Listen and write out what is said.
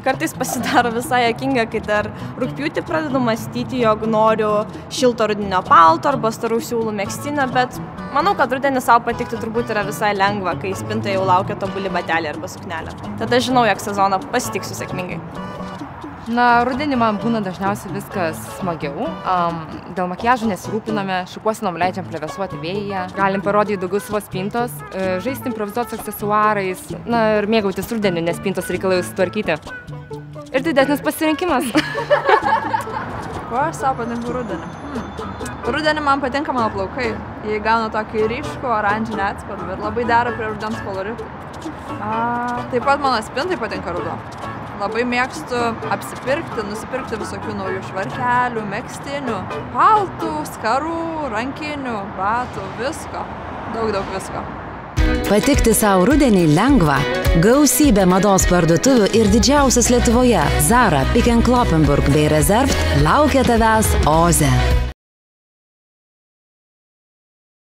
Kartais pasidaro visai juokinga, kai dar rugpjūtį pradedu mąstyti, jog noriu šilto rudeninio palto arba storų siūlų megztinio, bet manau, kad rudenį savo patikti turbūt yra visai lengva, kai spinta jau laukia tobuli bateliai arba suknelė. Tada žinau, jog sezoną pasitiksiu sėkmingai. Na, rudenį man būna dažniausiai viskas smagiau. Dėl makiažo nesirūpiname, šukuosinom leidžiam plevėsuoti vėjyje, galim parodyti daugiau savo spintos, žaisti improvizuotis aksesuarais, na ir mėgautis rudeniu, nes spintos reikalai sutvarkyti. Ir didesnis pasirinkimas. Ko aš savo patinku rudenį? Rudenį man patinka mano plaukai. Jie gauna tokį ryškų oranžinį atspalvį ir labai dera prie rudens koloritų. Taip pat mano spintai patinka ruduo. Labai mėgstu apsipirkti, nusipirkti visokių naujų švarkelių, megztinių, paltų, skarų, rankinių, batų, visko. Daug visko. Patikti savo rudenį lengva. Gausybė mados parduotuvių ir didžiausias Lietuvoje Zara, Pick & Kloppenburg bei Reserved laukia tavęs Oze.